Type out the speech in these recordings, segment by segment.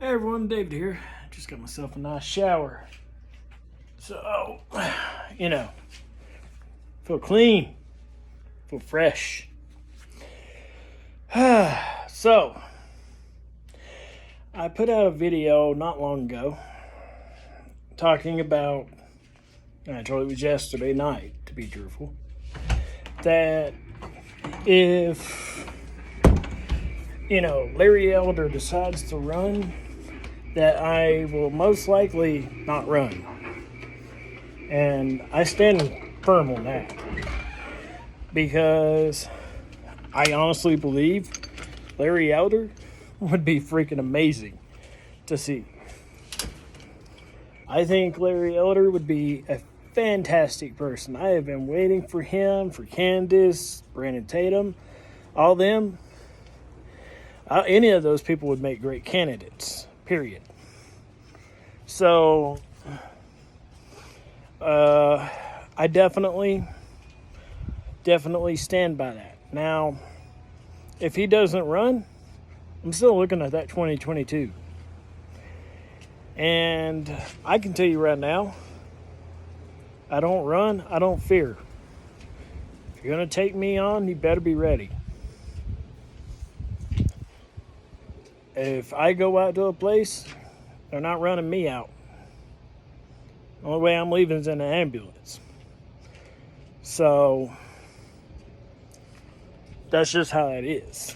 Hey everyone, David here. Just got myself a nice shower. So, you know, feel clean, feel fresh. So, I put out a video not long ago talking about, actually it was yesterday night to be truthful, that if, Larry Elder decides to run, that I will most likely not run. And I stand firm on that. Because I honestly believe Larry Elder would be freaking amazing to see. I think Larry Elder would be a fantastic person. I have been waiting for him, for Candace, Brandon Tatum, all them. Any of those people would make great candidates, period. So, I definitely stand by that. Now, if he doesn't run, I'm still looking at that 2022. And I can tell you right now, I don't run, I don't fear. If you're going to take me on, you better be ready. If I go out to a place, they're not running me out. The only way I'm leaving is in an ambulance. So, that's just how it is.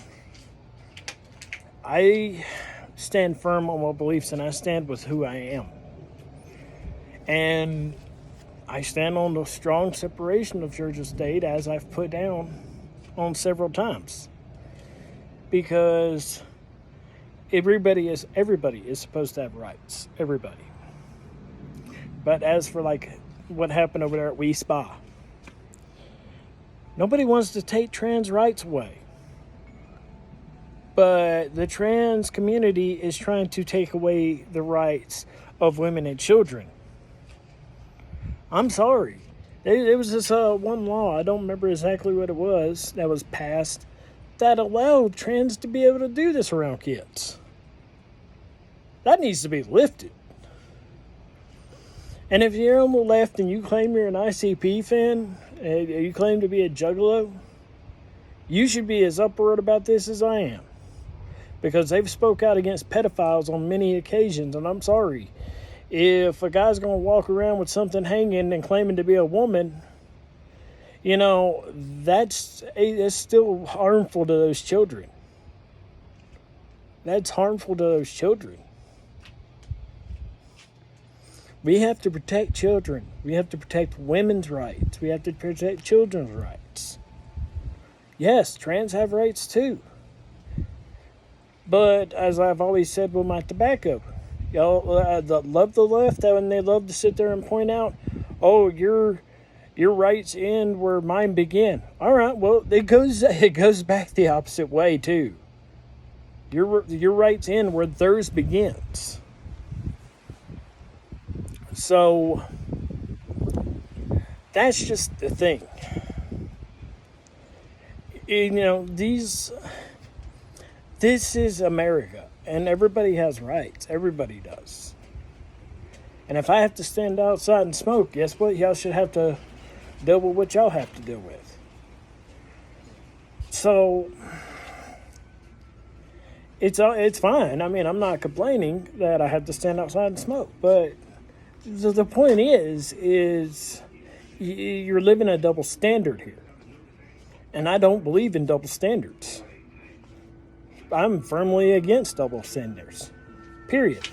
I stand firm on my beliefs and I stand with who I am. And I stand on the strong separation of church and state, as I've put down on several times. Because everybody is supposed to have rights. Everybody. But as for like what happened over there at Wee Spa, nobody wants to take trans rights away. But the trans community is trying to take away the rights of women and children. I'm sorry. There was this one law, I don't remember exactly what it was, that was passed that allowed trans to be able to do this around kids. That needs to be lifted. And if you're on the left and you claim you're an ICP fan, and you claim to be a juggalo, you should be as uproar about this as I am. Because they've spoke out against pedophiles on many occasions, and I'm sorry. If a guy's going to walk around with something hanging and claiming to be a woman, that's still harmful to those children. That's harmful to those children. We have to protect children. We have to protect women's rights. We have to protect children's rights. Yes, trans have rights too. But as I've always said with my tobacco, y'all love the left, and they love to sit there and point out, oh, your rights end where mine begin. All right, well, it goes back the opposite way too. Your rights end where theirs begins. So, that's just the thing. This is America, and everybody has rights. Everybody does. And if I have to stand outside and smoke, guess what? Y'all should have to deal with what y'all have to deal with. So, it's fine. I mean, I'm not complaining that I have to stand outside and smoke, but the point is you're living a double standard here. And I don't believe in double standards. I'm firmly against double standards. Period.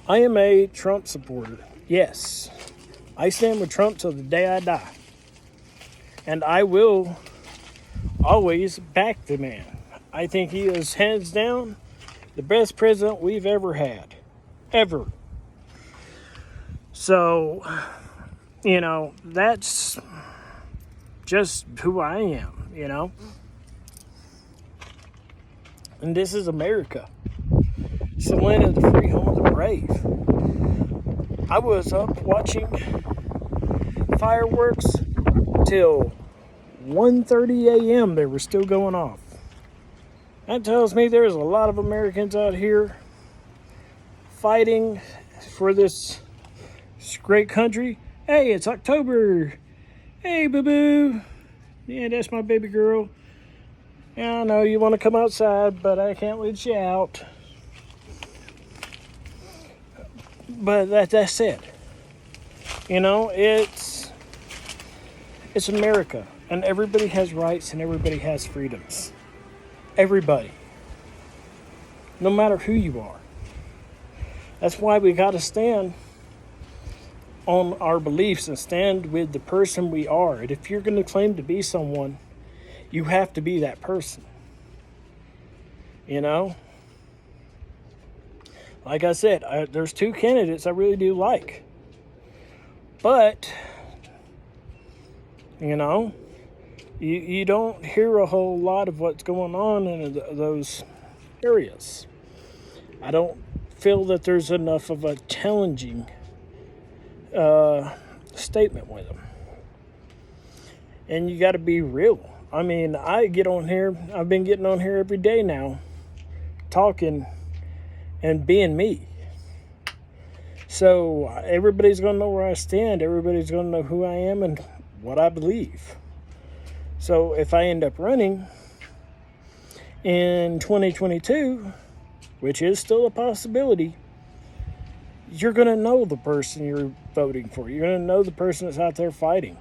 I am a Trump supporter. Yes. I stand with Trump till the day I die. And I will always back the man. I think he is hands down the best president we've ever had. Ever. So, that's just who I am, And this is America. It's the land of the free, home of the brave. I was up watching fireworks till 1:30 a.m. They were still going off. That tells me there's a lot of Americans out here fighting for this great country. Hey, it's October. Hey, boo-boo. Yeah, that's my baby girl. Yeah, I know you want to come outside, but I can't let you out. But that's it. You know, it's America, and everybody has rights and everybody has freedoms. Everybody. No matter who you are. That's why we got to stand on our beliefs and stand with the person we are. And if you're going to claim to be someone, you have to be that person. You know? Like I said, there's two candidates I really do like. But, you know, you don't hear a whole lot of what's going on in those areas. I don't feel that there's enough of a challenging statement with them. And you got to be real. I mean, I've been getting on here every day now, talking and being me. So everybody's going to know where I stand. Everybody's going to know who I am and what I believe. So if I end up running in 2022, which is still a possibility, you're going to know the person you're voting for. You're going to know the person that's out there fighting.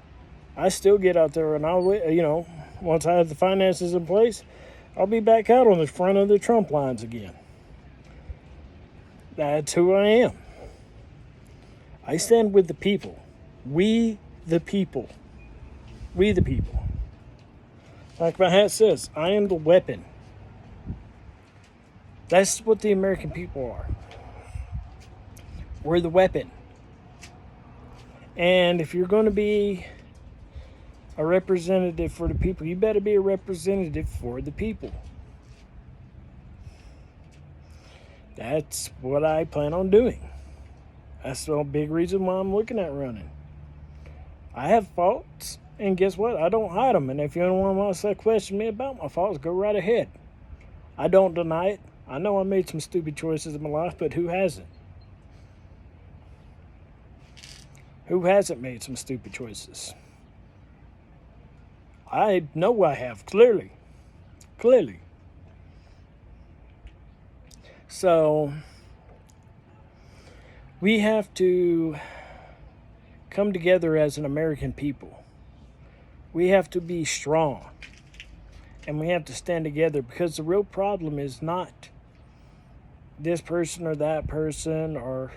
I still get out there and once I have the finances in place, I'll be back out on the front of the Trump lines again. That's who I am. I stand with the people. We the people. We the people. Like my hat says, I am the weapon. That's what the American people are. We're the weapon. And if you're going to be a representative for the people, you better be a representative for the people. That's what I plan on doing. That's the big reason why I'm looking at running. I have faults, and guess what? I don't hide them. And if anyone wants to question me about my faults, go right ahead. I don't deny it. I know I made some stupid choices in my life, but who hasn't? Who hasn't made some stupid choices? I know I have, clearly. Clearly. So, we have to come together as an American people. We have to be strong. And we have to stand together, because the real problem is not this person or that person or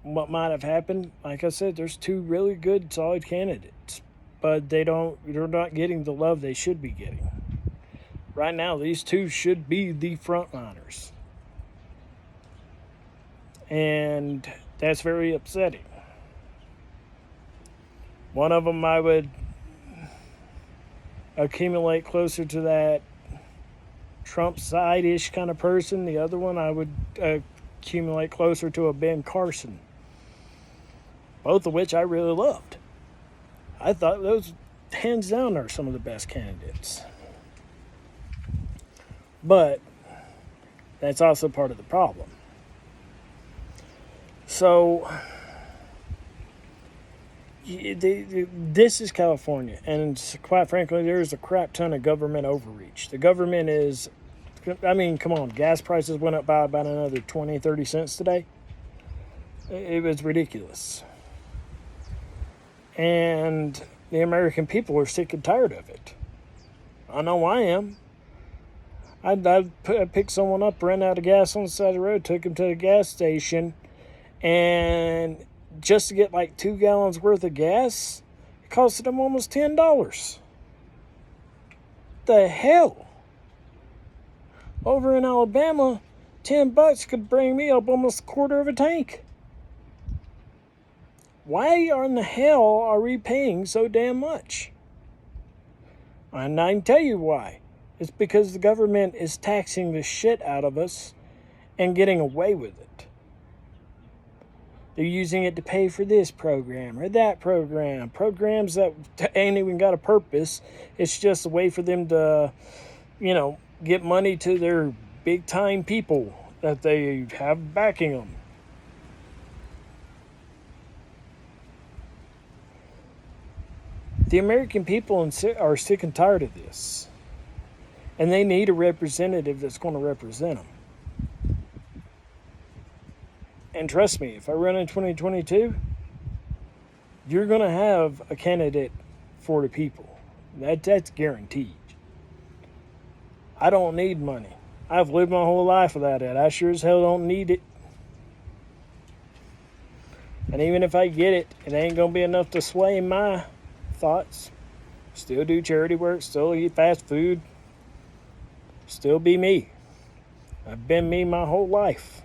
what might have happened. Like I said, there's two really good, solid candidates, but they're not getting the love they should be getting. Right now, these two should be the frontliners. And that's very upsetting. One of them I would accumulate closer to that Trump side-ish kind of person. The other one I would accumulate closer to a Ben Carson. Both of which I really loved. I thought those, hands down, are some of the best candidates. But that's also part of the problem. So, this is California, and quite frankly, there's a crap ton of government overreach. The government is, come on, gas prices went up by about another 20, 30 cents today. It was ridiculous. And the American people are sick and tired of it. I know I am. I picked someone up, ran out of gas on the side of the road, took him to the gas station, and just to get like 2 gallons worth of gas, it costed him almost $10. The hell? Over in Alabama, $10 could bring me up almost a quarter of a tank. Why in the hell are we paying so damn much? And I can tell you why. It's because the government is taxing the shit out of us and getting away with it. They're using it to pay for this program or that program. Programs that ain't even got a purpose. It's just a way for them to, get money to their big time people that they have backing them. The American people are sick and tired of this. And they need a representative that's going to represent them. And trust me, if I run in 2022, you're going to have a candidate for the people. That's guaranteed. I don't need money. I've lived my whole life without it. I sure as hell don't need it. And even if I get it, it ain't going to be enough to sway my thoughts. Still do charity work, still eat fast food, still be me. I've been me my whole life.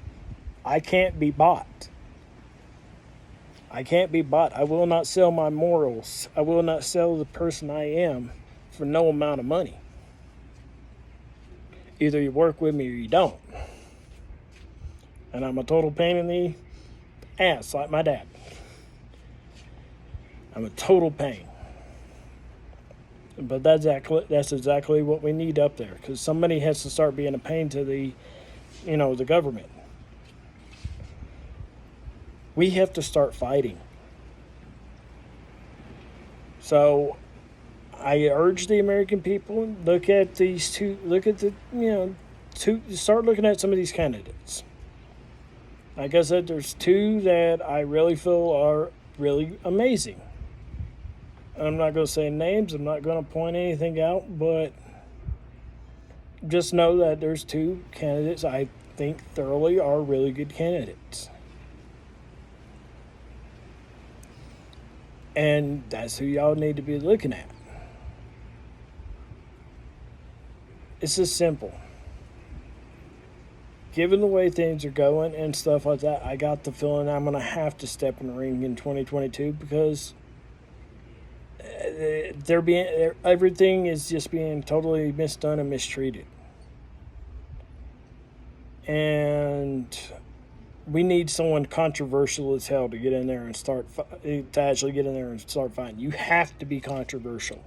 I can't be bought. I can't be bought. I will not sell my morals. I will not sell the person I am for no amount of money. Either you work with me or you don't. And I'm a total pain in the ass like my dad. I'm a total pain. But that's exactly what we need up there, because somebody has to start being a pain to the government. We have to start fighting. So I urge the American people, start looking at some of these candidates. Like I said, there's two that I really feel are really amazing. I'm not going to say names. I'm not going to point anything out, but just know that there's two candidates I think thoroughly are really good candidates. And that's who y'all need to be looking at. It's just simple. Given the way things are going and stuff like that, I got the feeling I'm going to have to step in the ring in 2022, because everything is just being totally misdone and mistreated. And we need someone controversial as hell to get in there and start fighting. You have to be controversial.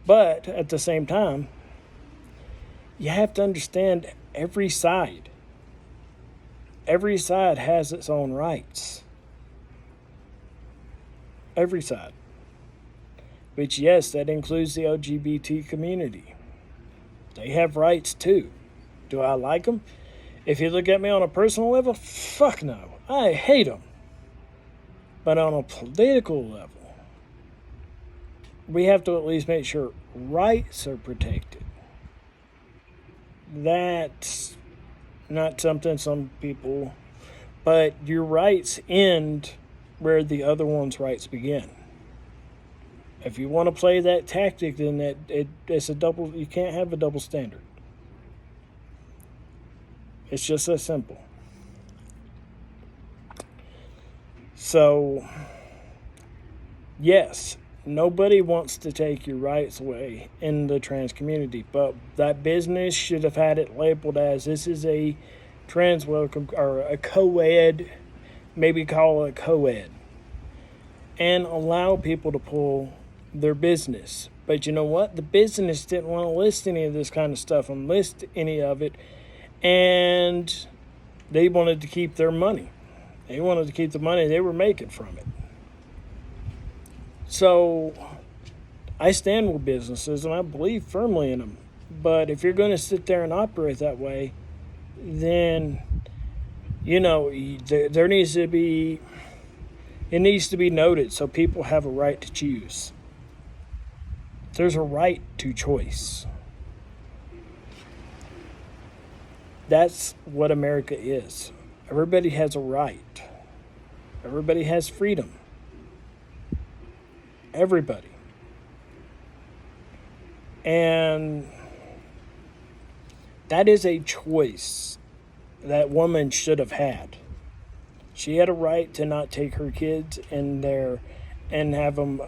But at the same time, you have to understand every side. Every side has its own rights. Every side. Which, yes, that includes the LGBT community. They have rights too. Do I like them? If you look at me on a personal level, fuck no. I hate them. But on a political level, we have to at least make sure rights are protected. That's not something some people, but your rights end where the other one's rights begin. If you want to play that tactic, then it's you can't have a double standard. It's just that simple. So, yes, nobody wants to take your rights away in the trans community, but that business should have had it labeled as this is a trans welcome, or a co-ed, maybe call it co-ed, and allow people to pull their business. But you know what? The business didn't want to list any of this kind of stuff and list any of it, and they wanted to keep their money. They wanted to keep the money they were making from it. So I stand with businesses and I believe firmly in them. But if you're going to sit there and operate that way, then, there needs to be, it needs to be noted so people have a right to choose. There's a right to choice. That's what America is. Everybody has a right. Everybody has freedom. Everybody. And that is a choice that woman should have had. She had a right to not take her kids in there and have them,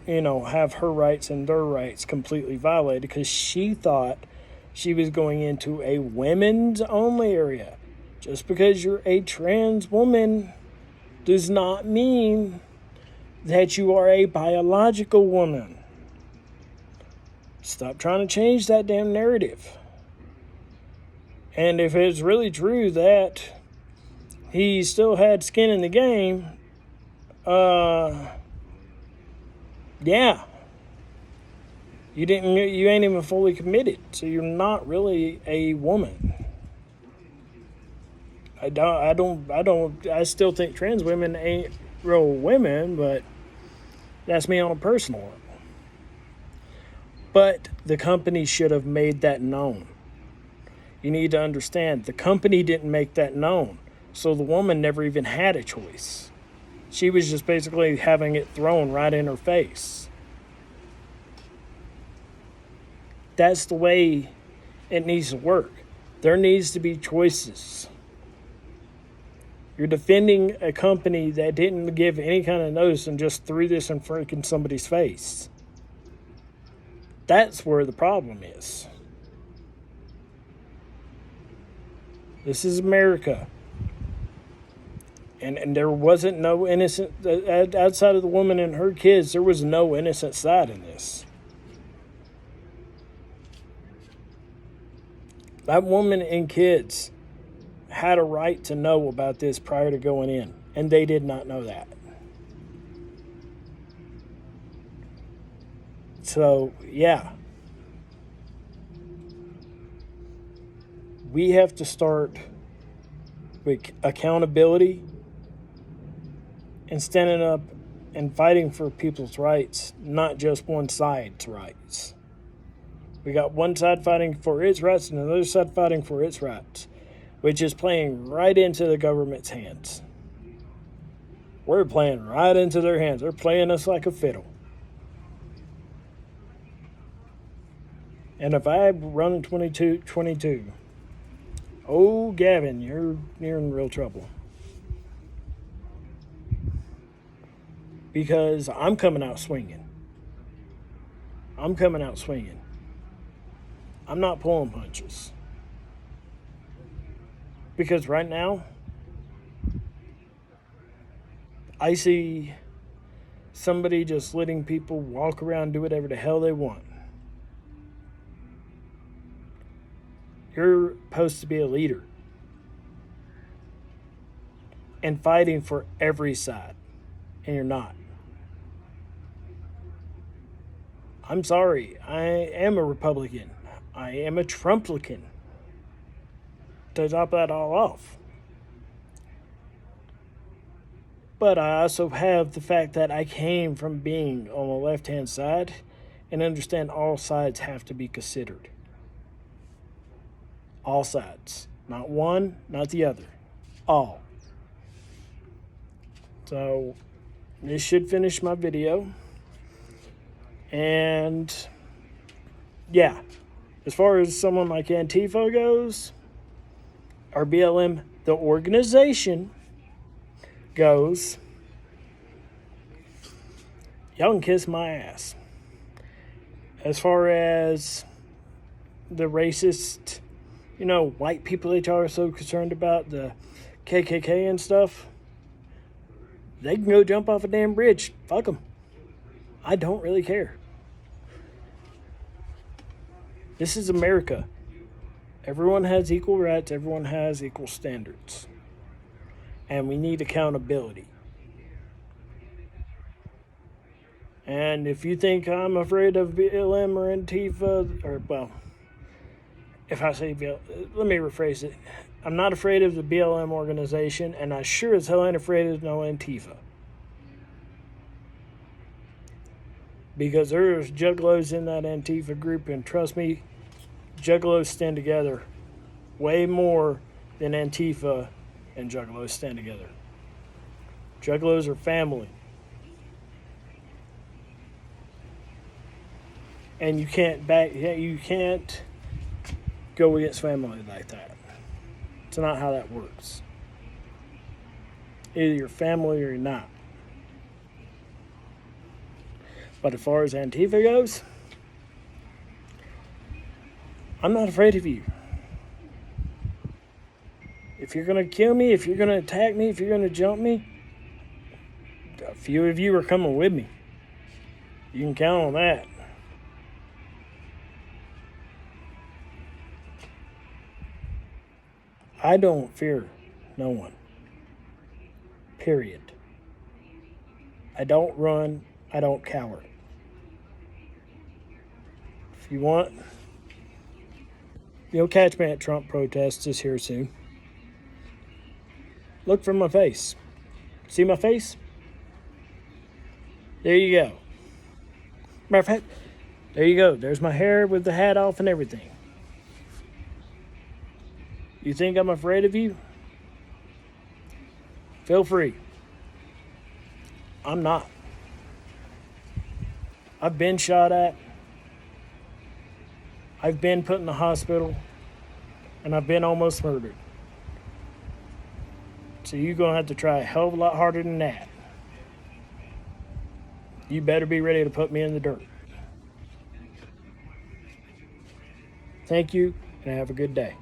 have her rights and their rights completely violated, because she thought she was going into a women's only area. Just because you're a trans woman does not mean that you are a biological woman. Stop trying to change that damn narrative. And if it's really true that he still had skin in the game, yeah, you ain't even fully committed, so you're not really a woman. I still think trans women ain't real women, but that's me on a personal level. But the company should have made that known. You need to understand, the company didn't make that known, so the woman never even had a choice. She was just basically having it thrown right in her face. That's the way it needs to work. There needs to be choices. You're defending a company that didn't give any kind of notice and just threw this in freaking somebody's face. That's where the problem is. This is America. And there wasn't no innocent, outside of the woman and her kids, there was no innocent side in this. That woman and kids had a right to know about this prior to going in, and they did not know that. So, yeah. We have to start with accountability and standing up and fighting for people's rights, not just one side's rights. We got one side fighting for its rights and another side fighting for its rights, which is playing right into the government's hands. We're playing right into their hands. They're playing us like a fiddle. And if I run 22, oh, Gavin, you're in real trouble. Because I'm coming out swinging. I'm not pulling punches. Because right now, I see somebody just letting people walk around, do whatever the hell they want. You're supposed to be a leader and fighting for every side, and you're not. I'm sorry, I am a Republican. I am a Trumplican. To top that all off. But I also have the fact that I came from being on the left-hand side and understand all sides have to be considered. All sides. Not one, not the other. All. So, this should finish my video. And, yeah. As far as someone like Antifa goes, or BLM, the organization, goes, y'all can kiss my ass. As far as the racist, white people that y'all are so concerned about, the KKK and stuff, they can go jump off a damn bridge. Fuck them. I don't really care. This is America. Everyone has equal rights. Everyone has equal standards. And we need accountability. And if you think I'm afraid of BLM or Antifa, if I say BLM, let me rephrase it. I'm not afraid of the BLM organization, and I sure as hell ain't afraid of no Antifa. Because there's juggalos in that Antifa group, and trust me, juggalos stand together way more than Antifa and juggalos stand together. Juggalos are family. And you can't go against family like that. It's not how that works. Either you're family or you're not. But as far as Antifa goes, I'm not afraid of you. If you're going to kill me, if you're going to attack me, if you're going to jump me, a few of you are coming with me. You can count on that. I don't fear no one. Period. I don't run. I don't cower. If you want, you'll catch me at Trump protests this here soon. Look for my face. See my face? There you go. Matter of fact, there you go. There's my hair with the hat off and everything. You think I'm afraid of you? Feel free. I'm not. I've been shot at. I've been put in the hospital. And I've been almost murdered. So you're going to have to try a hell of a lot harder than that. You better be ready to put me in the dirt. Thank you, and have a good day.